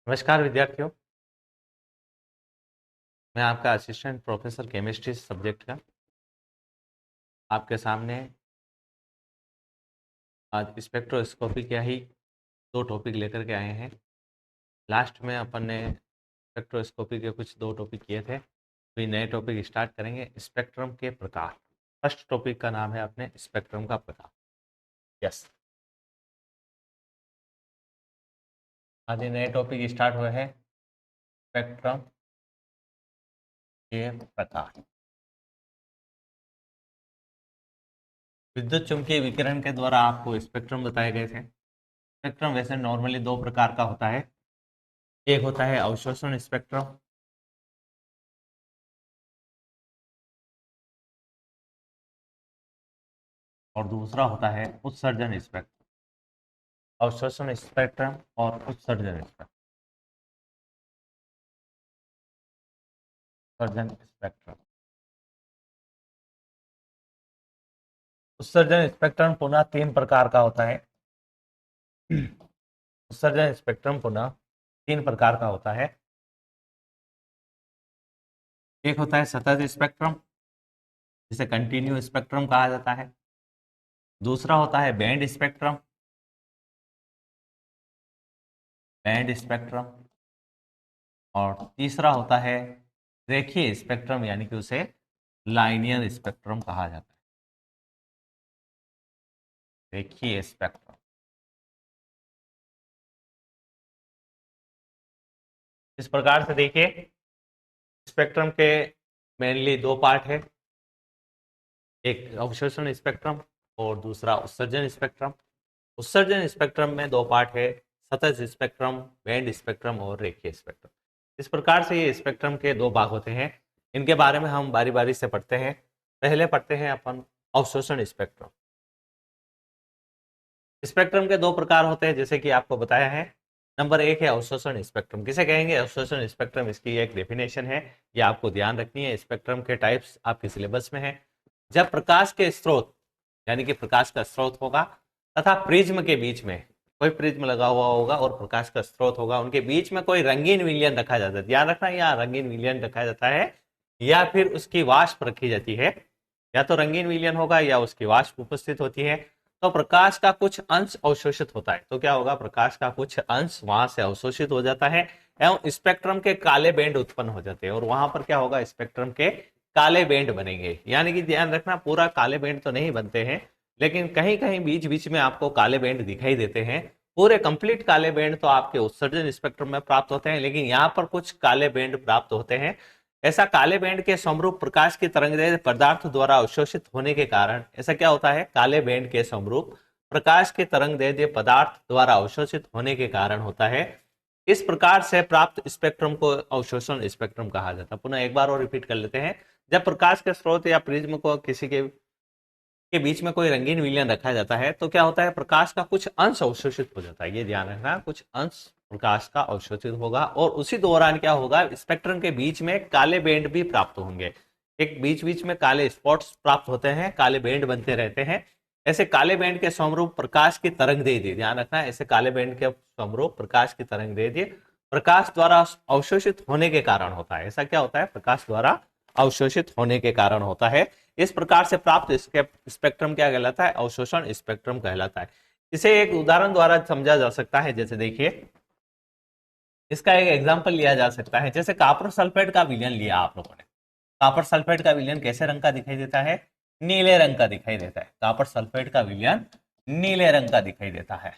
नमस्कार विद्यार्थियों। मैं आपका असिस्टेंट प्रोफेसर केमिस्ट्री सब्जेक्ट का आपके सामने आज स्पेक्ट्रोस्कोपी का ही दो टॉपिक लेकर के आए हैं। लास्ट में अपन ने स्पेक्ट्रोस्कोपी के कुछ दो टॉपिक किए थे, तो ये नए टॉपिक स्टार्ट करेंगे। स्पेक्ट्रम के प्रकार। फर्स्ट टॉपिक का नाम है अपने स्पेक्ट्रम का प्रकार। यस, आज ये नए टॉपिक स्टार्ट हुए हैं स्पेक्ट्रम के प्रकार। विद्युत चुंबकीय विकिरण के द्वारा आपको स्पेक्ट्रम बताए गए थे। स्पेक्ट्रम वैसे नॉर्मली दो प्रकार का होता है। एक होता है अवशोषण स्पेक्ट्रम और दूसरा होता है उत्सर्जन स्पेक्ट्रम। अवशोषण स्पेक्ट्रम और उत्सर्जन स्पेक्ट्रम। उत्सर्जन स्पेक्ट्रम उत्सर्जन स्पेक्ट्रम पुनः तीन प्रकार का होता है। उत्सर्जन स्पेक्ट्रम पुनः तीन प्रकार का होता है। एक होता है सतत स्पेक्ट्रम, जिसे कंटिन्यू स्पेक्ट्रम कहा जाता है। दूसरा होता है बैंड स्पेक्ट्रम, बैंड स्पेक्ट्रम। और तीसरा होता है रेखीय स्पेक्ट्रम, यानी कि उसे लाइनियर स्पेक्ट्रम कहा जाता है। रेखीय स्पेक्ट्रम। इस प्रकार से देखिए, स्पेक्ट्रम के मेनली दो पार्ट है, एक अवशोषण स्पेक्ट्रम और दूसरा उत्सर्जन स्पेक्ट्रम। उत्सर्जन स्पेक्ट्रम में दो पार्ट है, सतत स्पेक्ट्रम, बैंड स्पेक्ट्रम और रेखीय स्पेक्ट्रम। इस प्रकार से ये स्पेक्ट्रम के दो भाग होते हैं। इनके बारे में हम बारी बारी से पढ़ते हैं। पहले पढ़ते हैं अपन अवशोषण स्पेक्ट्रम। स्पेक्ट्रम के दो प्रकार होते हैं, जैसे कि आपको बताया है। नंबर एक है अवशोषण स्पेक्ट्रम। किसे कहेंगे अवशोषण स्पेक्ट्रम? इसकी एक डेफिनेशन है, ये आपको ध्यान रखनी है। स्पेक्ट्रम के टाइप्स आपके सिलेबस में है। जब प्रकाश के स्रोत, यानी कि प्रकाश का स्रोत होगा तथा प्रिज्म के बीच में कोई प्रिज्म लगा हुआ होगा और प्रकाश का स्रोत होगा, उनके बीच में कोई रंगीन विलयन रखा जाता है। ध्यान रखना, यहाँ रंगीन विलयन रखा जाता है या फिर उसकी वाष्प रखी जाती है। या तो रंगीन विलयन होगा या उसकी वाष्प उपस्थित होती है। तो प्रकाश का कुछ अंश अवशोषित होता है। तो क्या होगा, प्रकाश का कुछ अंश वहां से अवशोषित हो जाता है एवं स्पेक्ट्रम के काले बैंड उत्पन्न हो जाते हैं। और वहां पर क्या होगा, स्पेक्ट्रम के काले बैंड बनेंगे। यानी कि ध्यान रखना, पूरा काले बैंड तो नहीं बनते हैं, लेकिन कहीं कहीं बीच बीच में आपको काले बैंड दिखाई देते हैं। पूरे कंप्लीट काले बैंड तो आपके उत्सर्जन स्पेक्ट्रम में प्राप्त होते हैं, लेकिन यहाँ पर कुछ काले बैंड प्राप्त होते हैं। ऐसा काले बैंड के समरूप प्रकाश की तरंगदैर्घ्य पदार्थ द्वारा अवशोषित होने के कारण, ऐसा क्या होता है, काले बैंड के समरूप प्रकाश की तरंगदैर्घ्य पदार्थ द्वारा अवशोषित होने के कारण होता है। इस प्रकार से प्राप्त स्पेक्ट्रम को अवशोषण स्पेक्ट्रम कहा जाता है। पुनः एक बार और रिपीट कर लेते हैं। जब प्रकाश के स्रोत या प्रिज्म को किसी के बीच में कोई रंगीन विलयन रखा जाता है, तो क्या होता है, प्रकाश का कुछ अंश अवशोषित हो जाता है। ये ध्यान रखना, कुछ अंश प्रकाश का अवशोषित होगा और उसी दौरान क्या होगा, स्पेक्ट्रम के बीच में काले बैंड भी प्राप्त होंगे। एक बीच बीच में काले स्पॉट्स प्राप्त होते हैं, काले बैंड बनते रहते हैं। ऐसे काले बैंड के समरूप प्रकाश की तरंगदैर्घ्य, ध्यान रखना, ऐसे काले बैंड के समरूप प्रकाश की तरंगदैर्घ्य प्रकाश द्वारा अवशोषित होने के कारण होता है। ऐसा क्या होता है, प्रकाश द्वारा अवशोषित होने के कारण होता है। इस प्रकार से प्राप्त स्पेक्ट्रम क्या कहलाता है, अवशोषण स्पेक्ट्रम कहलाता है। इसे एक उदाहरण द्वारा समझा जा सकता है। जैसे देखिए, इसका एक एग्जांपल लिया जा सकता है। जैसे कॉपर सल्फेट का विलयन लिया आप लोगों ने। कॉपर सल्फेट का विलयन कैसे रंग का दिखाई देता है, नीले रंग का दिखाई देता है। कॉपर सल्फेट का विलयन नीले रंग का दिखाई देता है।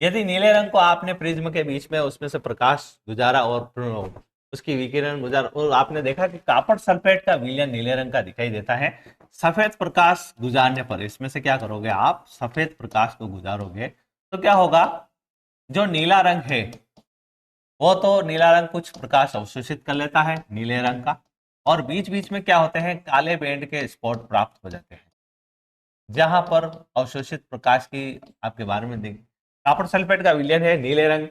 यदि नीले रंग को आपने प्रिज्म के बीच में उसमें से प्रकाश गुजारा और उसकी विकिरण गुजार, और आपने देखा कि कॉपर सल्फेट का विलयन नीले रंग का दिखाई देता है। सफेद प्रकाश गुजारने पर इसमें से क्या करोगे आप, सफेद प्रकाश को गुजारोगे तो क्या होगा, जो नीला रंग है वो तो नीला रंग कुछ प्रकाश अवशोषित कर लेता है नीले रंग का, और बीच बीच में क्या होते हैं, काले बैंड के स्पॉट प्राप्त हो जाते हैं जहां पर अवशोषित प्रकाश की आपके बारे में देख। कॉपर सल्फेट का विलयन है, नीले रंग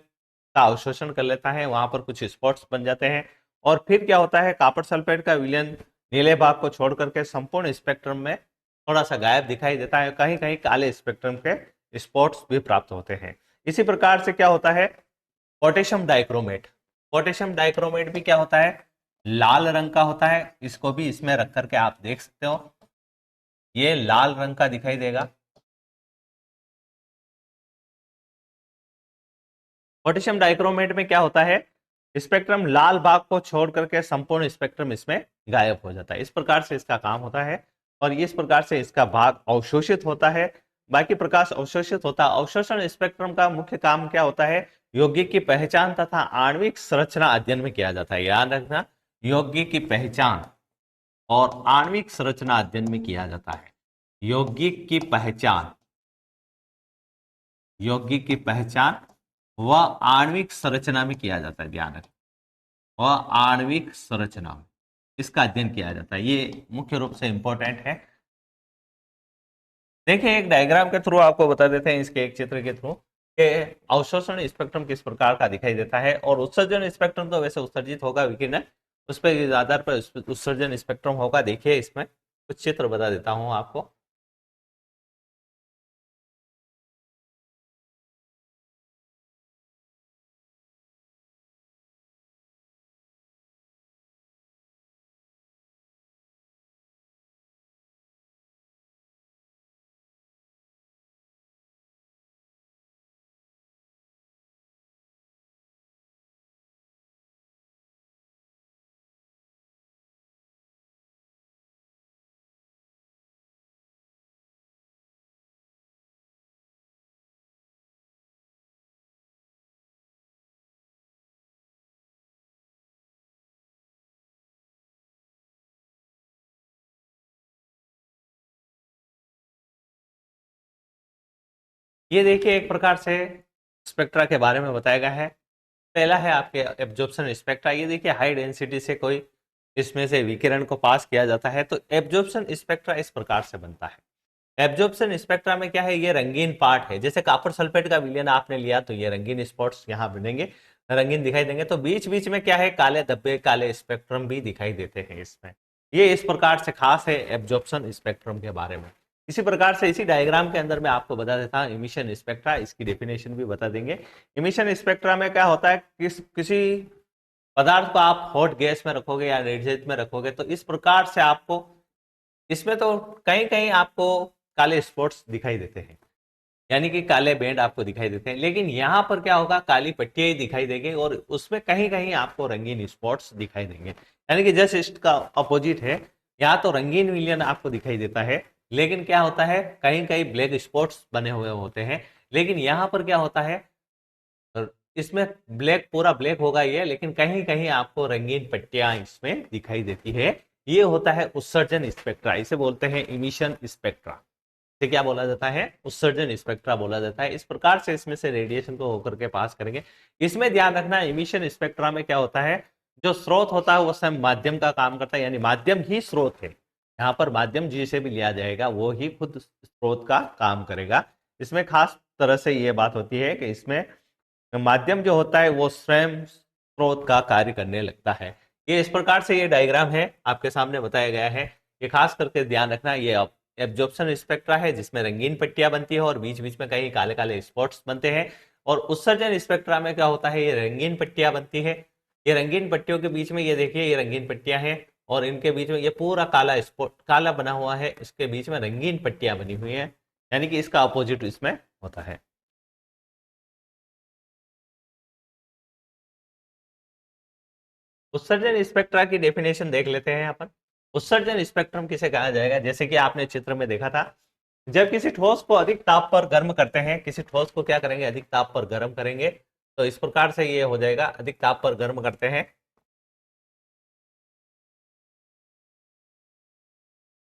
का अवशोषण कर लेता है, वहां पर कुछ स्पॉट्स बन जाते हैं। और फिर क्या होता है, कॉपर सल्फेट का विलयन नीले भाग को छोड़ करके संपूर्ण स्पेक्ट्रम में थोड़ा सा गायब दिखाई देता है। कहीं कहीं काले स्पेक्ट्रम के स्पॉट्स भी प्राप्त होते हैं। इसी प्रकार से क्या होता है, पोटेशियम डाइक्रोमेट। पोटेशियम डाइक्रोमेट भी क्या होता है, लाल रंग का होता है। इसको भी इसमें रख करके आप देख सकते हो, ये लाल रंग का दिखाई देगा। पोटेशियम डाइक्रोमेट में क्या होता है, स्पेक्ट्रम लाल भाग को छोड़ करके संपूर्ण स्पेक्ट्रम इसमें गायब हो जाता है। इस प्रकार से इसका काम होता है और इस प्रकार से इसका भाग अवशोषित होता है, बाकी प्रकाश अवशोषित होता है। अवशोषण स्पेक्ट्रम का मुख्य काम क्या होता है, यौगिक की पहचान तथा आणविक संरचना अध्ययन में किया जाता है। याद रखना, यौगिक की पहचान और आणविक संरचना अध्ययन में किया जाता है। यौगिक की पहचान, यौगिक की पहचान वह आणविक संरचना में किया जाता है। ध्यान रखें, वह आणविक संरचना में इसका अध्ययन किया जाता है। ये मुख्य रूप से इंपॉर्टेंट है। देखिए एक डायग्राम के थ्रू आपको बता देते हैं, इसके एक चित्र के थ्रू, कि अवशोषण स्पेक्ट्रम किस प्रकार का दिखाई देता है। और उत्सर्जन स्पेक्ट्रम तो वैसे उत्सर्जित होगा विकिरण, उस पर आधार पर उत्सर्जन स्पेक्ट्रम होगा। देखिए इसमें कुछ चित्र बता देता हूं आपको। ये देखिए एक प्रकार से स्पेक्ट्रा के बारे में बताया गया है। पहला है आपके एब्जॉर्प्शन स्पेक्ट्रा। ये देखिए हाई डेंसिटी से कोई इसमें से विकिरण को पास किया जाता है तो एब्जॉर्प्शन स्पेक्ट्रा इस प्रकार से बनता है। एब्जॉर्प्शन स्पेक्ट्रा में क्या है, ये रंगीन पार्ट है। जैसे कॉपर सल्फेट का विलयन आपने लिया तो ये रंगीन स्पॉट्स यहाँ बनेंगे, रंगीन दिखाई देंगे। तो बीच बीच में क्या है, काले धब्बे, काले स्पेक्ट्रम भी दिखाई देते हैं इसमें। ये इस प्रकार से खास है एब्जॉर्प्शन स्पेक्ट्रम के बारे में। इसी प्रकार से इसी डायग्राम के अंदर मैं आपको बता देता हूँ इमिशन स्पेक्ट्रा, इसकी डेफिनेशन भी बता देंगे। इमिशन स्पेक्ट्रा में क्या होता है, किसी पदार्थ को आप हॉट गैस में रखोगे या निर्जलित में रखोगे तो इस प्रकार से आपको इसमें तो कहीं कहीं आपको काले स्पॉट्स दिखाई देते हैं, यानी कि काले बैंड आपको दिखाई देते हैं। लेकिन यहाँ पर क्या होगा, काली पट्टियां ही दिखाई देंगी और उसमें कहीं कहीं आपको रंगीन स्पॉट्स दिखाई देंगे। यानी कि जस्ट इसका अपोजिट है, यहाँ तो रंगीन विलयन आपको दिखाई देता है लेकिन क्या होता है, कहीं कहीं ब्लैक स्पॉट्स बने हुए होते हैं। लेकिन यहाँ पर क्या होता है, इसमें ब्लैक पूरा ब्लैक होगा ये, लेकिन कहीं कहीं आपको रंगीन पट्टियां इसमें दिखाई देती है। ये होता है उत्सर्जन स्पेक्ट्रा, इसे बोलते हैं इमिशन स्पेक्ट्रा। इसे क्या बोला जाता है, उत्सर्जन स्पेक्ट्रा बोला जाता है। इस प्रकार से इसमें से रेडिएशन को होकर के पास करेंगे। इसमें ध्यान रखना, इमिशन स्पेक्ट्रा में क्या होता है, जो स्रोत होता है वो स्वयं माध्यम का काम करता है, यानी माध्यम ही स्रोत है। यहाँ पर माध्यम जिसे भी लिया जाएगा वो ही खुद स्रोत का काम करेगा। इसमें खास तरह से ये बात होती है कि इसमें माध्यम जो होता है वो स्वयं स्रोत का कार्य करने लगता है। ये इस प्रकार से ये डायग्राम है आपके सामने बताया गया है। ये खास करके ध्यान रखना, ये एब्जॉर्प्शन स्पेक्ट्रा है जिसमें रंगीन पट्टियां बनती है और बीच बीच में कहीं काले काले स्पॉट्स बनते हैं। और उत्सर्जन स्पेक्ट्रा में क्या होता है, ये रंगीन पट्टियां बनती है। ये रंगीन पट्टियों के बीच में ये देखिए ये रंगीन पट्टियां हैं और इनके बीच में ये पूरा काला स्पॉट काला बना हुआ है, इसके बीच में रंगीन पट्टियां बनी हुई है, यानी कि इसका अपोजिट इसमें होता है। उत्सर्जन स्पेक्ट्रा की डेफिनेशन देख लेते हैं अपन। उत्सर्जन स्पेक्ट्रम किसे कहा जाएगा, जैसे कि आपने चित्र में देखा था, जब किसी ठोस को अधिक ताप पर गर्म करते हैं, किसी ठोस को क्या करेंगे, अधिक ताप पर गर्म करेंगे, तो इस प्रकार से ये हो जाएगा, अधिक ताप पर गर्म करते हैं।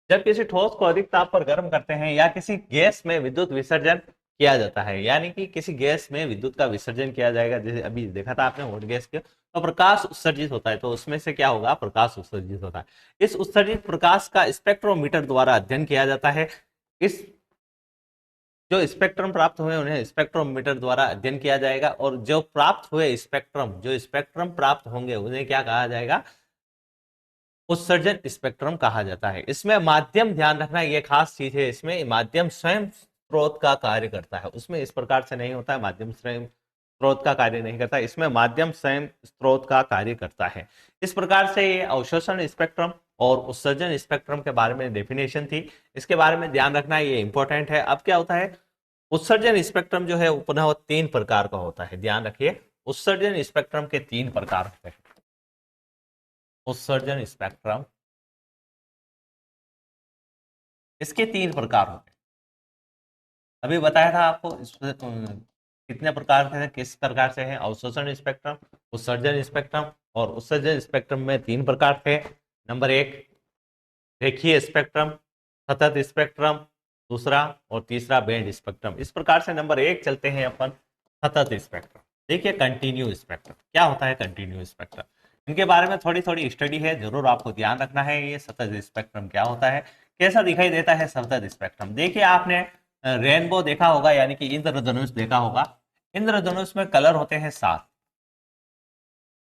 जब किसी ठोस को अधिक ताप पर गर्म करते हैं या किसी गैस में विद्युत विसर्जन किया जाता है, यानी कि किसी गैस में विद्युत का विसर्जन किया जाएगा, जैसे अभी देखा था आपने हॉट गैस के, तो प्रकाश उत्सर्जित होता है। तो उसमें से क्या होगा, प्रकाश उत्सर्जित होता है। इस उत्सर्जित प्रकाश का स्पेक्ट्रोमीटर द्वारा अध्ययन किया जाता है। इस जो स्पेक्ट्रम प्राप्त हुए उन्हें स्पेक्ट्रोमीटर द्वारा अध्ययन किया जाएगा और जो प्राप्त हुए स्पेक्ट्रम, जो स्पेक्ट्रम प्राप्त होंगे उन्हें क्या कहा जाएगा, उत्सर्जन स्पेक्ट्रम कहा जाता है। इसमें माध्यम, ध्यान रखना ये खास चीज है, इसमें माध्यम स्वयं स्रोत का कार्य करता है, उसमें इस प्रकार से नहीं होता है। माध्यम स्वयं स्रोत का कार्य नहीं करता, इसमें माध्यम स्वयं स्रोत का कार्य करता है। इस प्रकार से ये अवशोषण स्पेक्ट्रम और उत्सर्जन स्पेक्ट्रम के बारे में डेफिनेशन थी, इसके बारे में ध्यान रखना ये इंपॉर्टेंट है। अब क्या होता है, उत्सर्जन स्पेक्ट्रम जो है पुनः 3 प्रकार का होता है, ध्यान रखिए। उत्सर्जन स्पेक्ट्रम के 3 प्रकार होते हैं। उत्सर्जन स्पेक्ट्रम इसके 3 प्रकार होते हैं। अभी बताया था आपको कितने प्रकार से, किस प्रकार से है, अवशोषण स्पेक्ट्रम, उत्सर्जन स्पेक्ट्रम, और उत्सर्जन स्पेक्ट्रम में 3 प्रकार थे। नंबर 1 रेखीय स्पेक्ट्रम, सतत स्पेक्ट्रम, दूसरा और तीसरा बैंड स्पेक्ट्रम। इस प्रकार से नंबर 1 चलते हैं अपन सतत स्पेक्ट्रम। देखिए कंटिन्यू स्पेक्ट्रम क्या होता है, कंटिन्यू स्पेक्ट्रम इनके बारे में थोड़ी थोड़ी स्टडी है, जरूर आपको ध्यान रखना है। ये सतत स्पेक्ट्रम क्या होता है, कैसा दिखाई देता है सतत स्पेक्ट्रम। देखिए आपने रेनबो देखा होगा, यानी कि इंद्रधनुष देखा होगा। इंद्रधनुष में कलर होते हैं 7।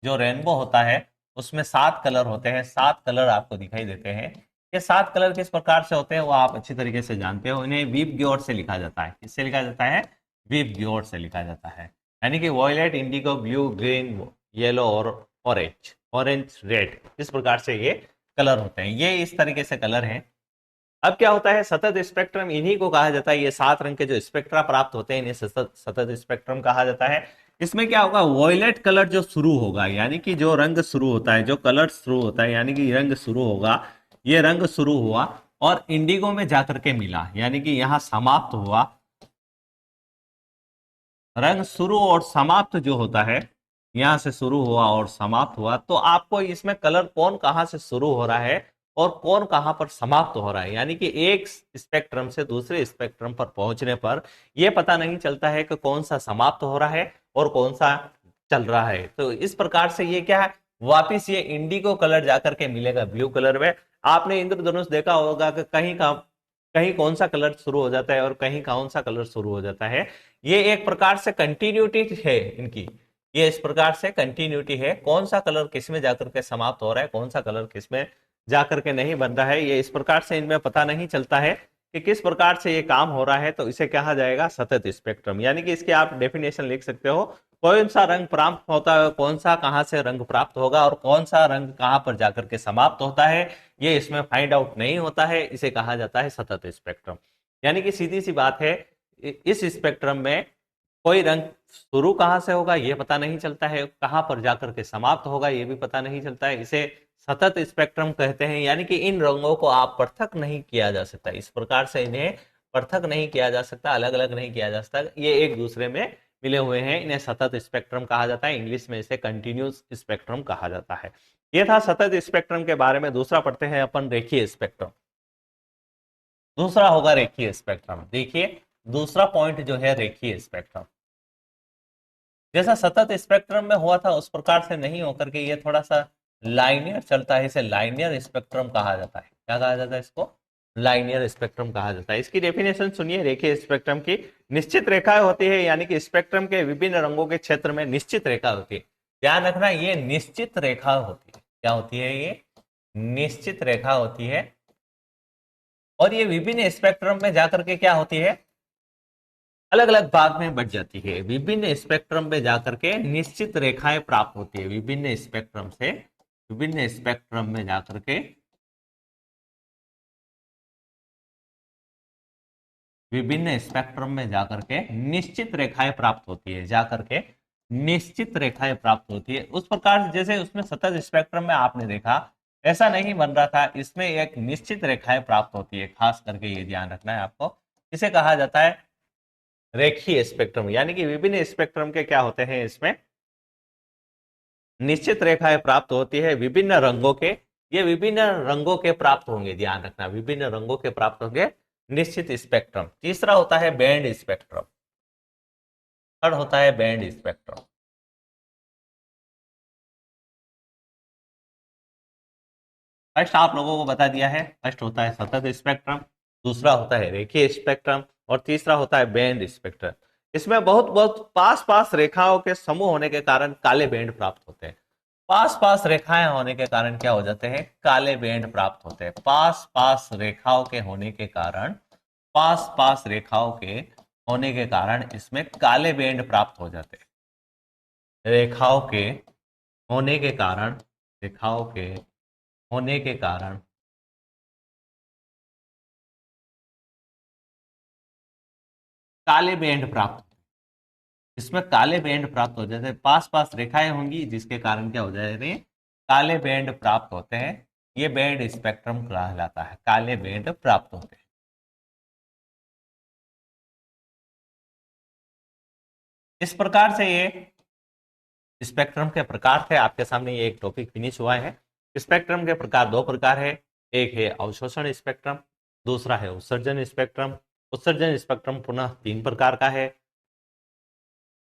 जो रेनबो होता है उसमें 7 कलर होते हैं, 7 कलर आपको दिखाई देते हैं। ये 7 कलर किस प्रकार से होते हैं वो आप अच्छी तरीके से जानते हो। इन्हें वीप ग्योर से लिखा जाता है। किससे लिखा जाता है, वीप ग्योर से लिखा जाता है। यानी कि violet, indigo, blue, green, yellow और ऑरेंज, ऑरेंज, रेड, इस प्रकार से ये कलर होते हैं। ये इस तरीके से कलर हैं। अब क्या होता है, सतत स्पेक्ट्रम इन्हीं को कहा जाता है। ये 7 रंग के जो स्पेक्ट्रा प्राप्त होते हैं इन्हें सतत स्पेक्ट्रम कहा जाता है। इसमें क्या होगा, वॉयलेट कलर जो शुरू होगा, यानी कि जो रंग शुरू होता है, जो कलर शुरू होता है, यानी कि रंग शुरू होगा, ये रंग शुरू हुआ और इंडिगो में जाकर के मिला, यानी कि यहां समाप्त हुआ। रंग शुरू और समाप्त जो होता है, यहां से शुरू हुआ और समाप्त हुआ, तो आपको इसमें कलर कौन कहां से शुरू हो रहा है और कौन कहां पर समाप्त हो रहा है, यानी कि एक स्पेक्ट्रम से दूसरे स्पेक्ट्रम पर पहुंचने पर यह पता नहीं चलता है कि कौन सा समाप्त हो रहा है और कौन सा चल रहा है। तो इस प्रकार से ये क्या है, वापिस ये इंडिगो कलर जाकर के मिलेगा ब्लू कलर में। आपने इंद्रधनुष देखा होगा कि कहीं कौन सा कलर शुरू हो जाता है और कहीं कौन सा कलर शुरू हो जाता है। ये एक प्रकार से कंटिन्यूटी है इनकी, ये इस प्रकार से कंटिन्यूटी है। कौन सा कलर किस में जाकर के समाप्त हो रहा है, कौन सा कलर किस में जाकर के नहीं बन रहा है, ये इस प्रकार से इनमें पता नहीं चलता है कि किस प्रकार से ये काम हो रहा है। तो इसे कहा जाएगा सतत स्पेक्ट्रम। यानी कि इसके आप डेफिनेशन लिख सकते हो, कौन सा रंग प्राप्त होता है, कौन सा कहां से रंग प्राप्त होगा और कौन सा रंग कहां पर जाकर के समाप्त होता है, ये इसमें फाइंड आउट नहीं होता है। इसे कहा जाता है सतत स्पेक्ट्रम। यानी कि सीधी सी बात है, इस स्पेक्ट्रम में कोई रंग शुरू कहां से होगा ये पता नहीं चलता है, कहां पर जाकर के समाप्त होगा ये भी पता नहीं चलता है। इसे सतत स्पेक्ट्रम कहते हैं। यानी कि इन रंगों को आप पृथक नहीं किया जा सकता, इस प्रकार से इन्हें पृथक नहीं किया जा सकता, अलग अलग नहीं किया जा सकता, ये एक दूसरे में मिले हुए हैं। इन्हें सतत स्पेक्ट्रम कहा जाता है, इंग्लिश में इसे कंटिन्यूस स्पेक्ट्रम कहा जाता है। ये था सतत स्पेक्ट्रम के बारे में। दूसरा पढ़ते हैं अपन रेखीय स्पेक्ट्रम। दूसरा होगा रेखीय स्पेक्ट्रम। देखिए दूसरा पॉइंट जो है रेखीय स्पेक्ट्रम, जैसा सतत स्पेक्ट्रम में हुआ था उस प्रकार से नहीं होकर के ये थोड़ा सा लाइनियर चलता है। इसे लाइनियर स्पेक्ट्रम कहा जाता है। क्या कहा जाता है इसको, लाइनियर स्पेक्ट्रम कहा जाता है। इसकी डेफिनेशन सुनिए रेखीय स्पेक्ट्रम की। निश्चित रेखाएं होती है, यानी कि स्पेक्ट्रम के विभिन्न रंगों के क्षेत्र में निश्चित रेखा होती है। ध्यान रखना ये निश्चित रेखा होती है। क्या होती है, ये निश्चित रेखा होती है। और ये विभिन्न स्पेक्ट्रम में जाकर के क्या होती है, अलग अलग भाग में बढ़ जाती है। विभिन्न स्पेक्ट्रम में जाकर के निश्चित रेखाएं प्राप्त होती है। विभिन्न स्पेक्ट्रम से, विभिन्न स्पेक्ट्रम में जाकर के, विभिन्न स्पेक्ट्रम में जाकर के निश्चित रेखाएं प्राप्त होती है, जाकर के निश्चित रेखाएं प्राप्त होती है। उस प्रकार से जैसे उसमें सतत स्पेक्ट्रम में आपने देखा ऐसा नहीं बन रहा था, इसमें एक निश्चित रेखाएं प्राप्त होती है। खास करके ये ध्यान रखना है आपको। इसे कहा जाता है रेखीय स्पेक्ट्रम। यानी कि विभिन्न स्पेक्ट्रम के क्या होते हैं, इसमें निश्चित रेखाएं प्राप्त होती है विभिन्न रंगों के। ये विभिन्न रंगों के प्राप्त होंगे, ध्यान रखना, विभिन्न रंगों के प्राप्त होंगे निश्चित स्पेक्ट्रम। तीसरा होता है बैंड स्पेक्ट्रम। थर्ड होता है बैंड स्पेक्ट्रम। फर्स्ट आप लोगों को बता दिया है, फर्स्ट होता है सतत स्पेक्ट्रम, दूसरा होता है रेखीय स्पेक्ट्रम और तीसरा होता है बैंड स्पेक्ट्रम। इसमें बहुत बहुत पास पास रेखाओं के समूह होने के कारण काले बैंड प्राप्त होते हैं। पास पास रेखाएं होने के कारण क्या हो जाते हैं, काले बैंड प्राप्त होते हैं। पास पास रेखाओं के होने के कारण, पास पास रेखाओं के होने के कारण इसमें काले बैंड प्राप्त हो जाते हैं। रेखाओं के होने के कारण, रेखाओं के होने के कारण काले बैंड प्राप्त, इसमें काले बैंड प्राप्त हो जाते हैं, पास पास रेखाएं होंगी जिसके कारण क्या हो जाते हैं, काले बैंड प्राप्त होते हैं। ये बैंड स्पेक्ट्रम कहलाता है, काले बैंड प्राप्त होते हैं। इस प्रकार से ये स्पेक्ट्रम के प्रकार थे। आपके सामने ये एक टॉपिक फिनिश हुआ है। स्पेक्ट्रम के प्रकार दो प्रकार है, एक है अवशोषण स्पेक्ट्रम, दूसरा है उत्सर्जन स्पेक्ट्रम। उत्सर्जन स्पेक्ट्रम पुनः तीन प्रकार का है,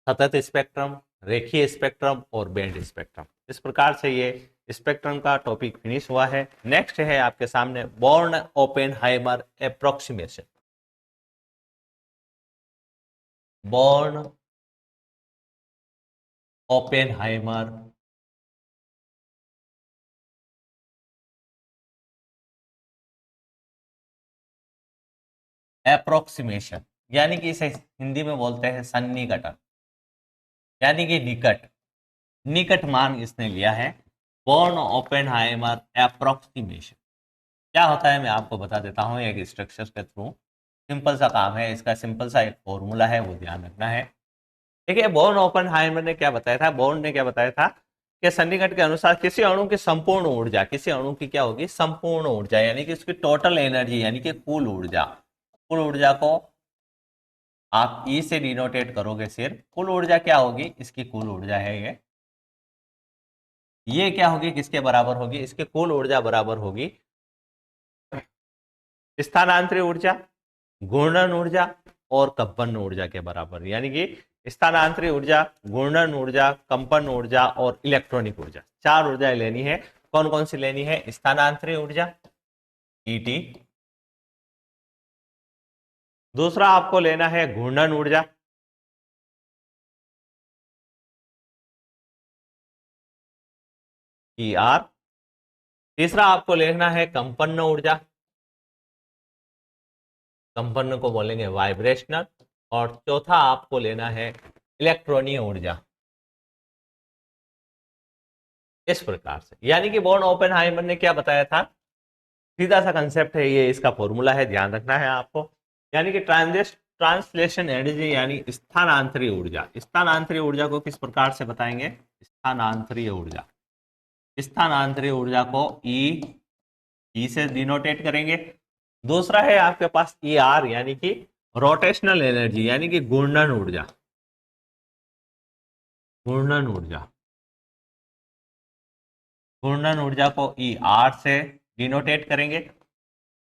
सतत स्पेक्ट्रम, रेखीय स्पेक्ट्रम और बैंड स्पेक्ट्रम। इस प्रकार से ये स्पेक्ट्रम का टॉपिक फिनिश हुआ है। नेक्स्ट है आपके सामने born Oppenheimer approximation. Born Oppenheimer approximation, यानी कि इसे हिंदी में बोलते हैं सन्निकटन, यानी कि निकट, निकट मान इसने लिया है। बॉर्न ओपेनहाइमर अप्रोक्सीमेशन क्या होता है मैं आपको बता देता हूं एक स्ट्रक्चर के थ्रू। सिंपल सा काम है, इसका सिंपल सा एक फॉर्मूला है, वो ध्यान रखना है। देखिए बॉर्न ओपेनहाइमर ने क्या बताया था, बॉर्न ने क्या बताया था कि सन्निकट के अनुसार किसी अणु की संपूर्ण ऊर्जा, किसी अणु की क्या होगी, संपूर्ण ऊर्जा, यानी कि उसकी टोटल एनर्जी, यानी कि कुल ऊर्जा, कुल ऊर्जा को आप ई से डिनोटेट करोगे सिर्फ, कुल ऊर्जा क्या होगी, इसकी कुल ऊर्जा है ये क्या होगी, किसके बराबर होगी, इसके कुल ऊर्जा बराबर होगी स्थानांतरित ऊर्जा, घूर्णन ऊर्जा और कंपन ऊर्जा के बराबर। यानी कि स्थानांतरित ऊर्जा, घूर्णन ऊर्जा, कंपन ऊर्जा और इलेक्ट्रॉनिक ऊर्जा, चार ऊर्जा लेनी है। कौन कौन सी लेनी है, स्थानांतरित ऊर्जा ईटी, दूसरा आपको लेना है घूर्णन ऊर्जा, ई आर, तीसरा आपको लेना है कंपन ऊर्जा, कंपन को बोलेंगे वाइब्रेशनल, और चौथा आपको लेना है इलेक्ट्रॉनिक ऊर्जा। इस प्रकार से, यानी कि बॉर्न ओपेनहाइमर ने क्या बताया था, सीधा सा कंसेप्ट है ये, इसका फॉर्मूला है, ध्यान रखना है आपको। यानी कि ट्रांसलेशन एनर्जी, यानी स्थानांतरित ऊर्जा, स्थानांतरित ऊर्जा को किस प्रकार से बताएंगे, स्थानांतरित ऊर्जा, स्थानांतरित ऊर्जा को ई से डिनोटेट करेंगे। दूसरा है आपके पास ई आर, यानी कि रोटेशनल एनर्जी, यानी कि घूर्णन ऊर्जा, घूर्णन ऊर्जा, घूर्णन ऊर्जा को ई आर से डिनोटेट करेंगे।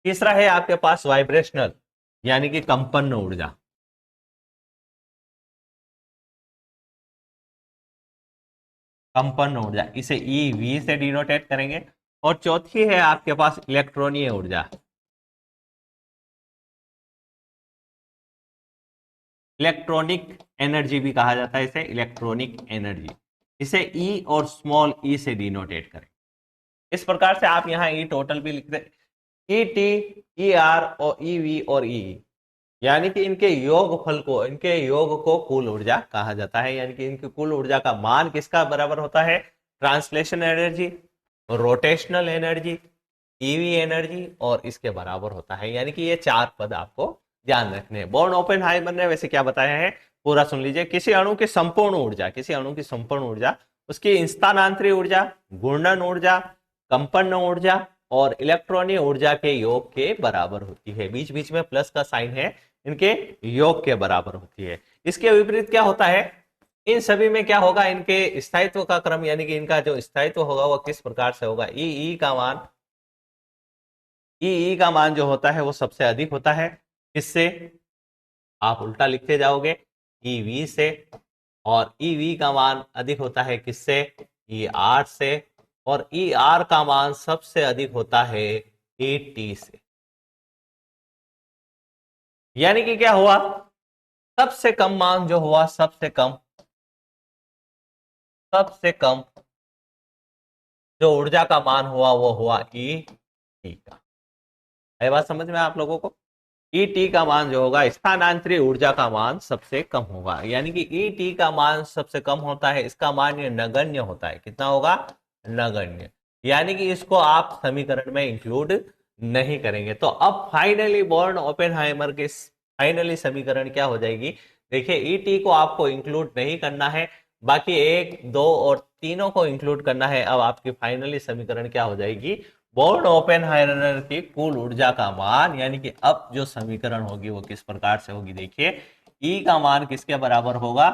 तीसरा है आपके पास वाइब्रेशनल, यानी कि कंपन ऊर्जा, कंपन ऊर्जा, इसे ई वी से डिनोटेट करेंगे। और चौथी है आपके पास इलेक्ट्रॉनीय ऊर्जा, इलेक्ट्रॉनिक एनर्जी भी कहा जाता है इसे, इलेक्ट्रॉनिक एनर्जी, इसे ई और स्मॉल ई से डिनोटेट करें। इस प्रकार से आप यहाँ ई टोटल भी लिख दे, ई टी, ई आर और ई वी और ई, यानी कि इनके योगफल को, इनके योग को कुल ऊर्जा कहा जाता है। यानी कि इनकी कुल ऊर्जा का मान किसका बराबर होता है, translation energy, rotational energy, EV energy और इसके बराबर होता है। यानी कि ये चार पद आपको ध्यान रखने हैं। बॉर्न ओपेनहाइमर ने वैसे क्या बताया है, पूरा सुन लीजिए। किसी अणु की संपूर्ण ऊर्जा, किसी अणु की संपूर्ण ऊर्जा उसकी स्थानांतरित ऊर्जा, घूर्णन ऊर्जा, कंपन ऊर्जा और इलेक्ट्रॉनिक ऊर्जा के योग के बराबर होती है। बीच बीच में प्लस का साइन है, इनके योग के बराबर होती है। इसके विपरीत क्या होता है, इन सभी में क्या होगा, इनके स्थायित्व का क्रम, यानी कि इनका जो स्थायित्व होगा वो किस प्रकार से होगा, ई का मान, ई का मान जो होता है वो सबसे अधिक होता है, किससे, आप उल्टा लिखते जाओगे, ई वी से, और ई वी का मान अधिक होता है किससे, ई आर से, और ई आर का मान सबसे अधिक होता है ई टी से। यानी कि क्या हुआ, सबसे कम मान जो हुआ, सबसे कम जो ऊर्जा का मान हुआ वो हुआ ई टी का। है बात समझ में आप लोगों को। ई टी का मान जो होगा, स्थानांतरित ऊर्जा का मान सबसे कम होगा, यानी कि ई टी का मान सबसे कम होता है, इसका मान ये नगण्य होता है। कितना होगा? नगण्य, यानी कि इसको आप समीकरण में इंक्लूड नहीं करेंगे। तो अब फाइनली बॉर्न ओपेनहाइमर के फाइनली समीकरण क्या हो जाएगी? देखिए, ई टी को आपको इंक्लूड नहीं करना है, बाकी 1, 2 और तीनों को इंक्लूड करना है। अब आपकी फाइनली समीकरण क्या हो जाएगी? बॉर्न ओपेनहाइमर की कुल ऊर्जा का मान, यानी कि अब जो समीकरण होगी वो किस प्रकार से होगी? देखिए, ई का मान किसके बराबर होगा?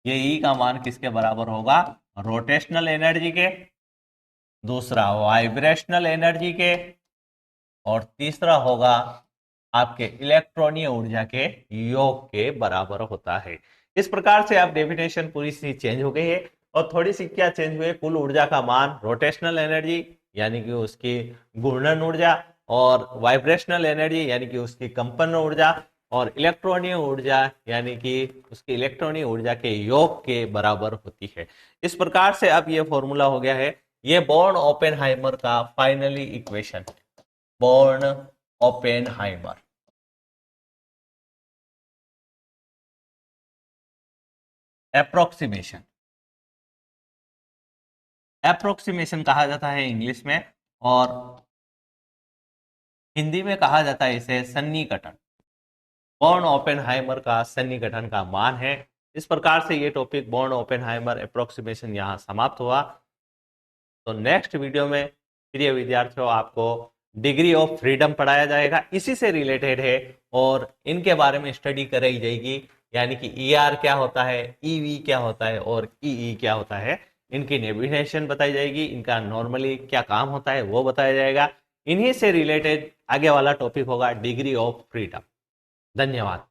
ये ई का मान किसके बराबर होगा? रोटेशनल एनर्जी के, दूसरा वाइब्रेशनल एनर्जी के, और तीसरा होगा आपके इलेक्ट्रॉनीय ऊर्जा के योग के बराबर होता है। इस प्रकार से आप डेफिनेशन पूरी सी चेंज हो गई है। और थोड़ी सी क्या चेंज हुई? कुल ऊर्जा का मान, रोटेशनल एनर्जी यानी कि उसकी घूर्णन ऊर्जा, और वाइब्रेशनल एनर्जी यानी कि उसकी कंपन ऊर्जा, और इलेक्ट्रॉनीय ऊर्जा यानी कि उसकी इलेक्ट्रॉनीय ऊर्जा के योग के बराबर होती है। इस प्रकार से अब ये फॉर्मूला हो गया है, ये बॉर्न ओपेनहाइमर का finally equation, born Oppenheimer. Approximation, approximation कहा जाता है इंग्लिश में, और हिंदी में कहा जाता है इसे सन्निकटन। बॉर्न ओपेनहाइमर का सन्निकटन का मान है। इस प्रकार से ये टॉपिक बॉर्न ओपेनहाइमर एप्रोक्सीमेशन यहाँ समाप्त हुआ। तो नेक्स्ट वीडियो में प्रिय विद्यार्थियों आपको डिग्री ऑफ फ्रीडम पढ़ाया जाएगा, इसी से रिलेटेड है, और इनके बारे में स्टडी कराई जाएगी, यानी कि ईआर क्या होता है, ईवी क्या होता है, और ईई क्या होता है। इनकी नेविगेशन बताई जाएगी, इनका नॉर्मली क्या काम होता है वो बताया जाएगा। इन्हीं से रिलेटेड आगे वाला टॉपिक होगा डिग्री ऑफ फ्रीडम। धन्यवाद।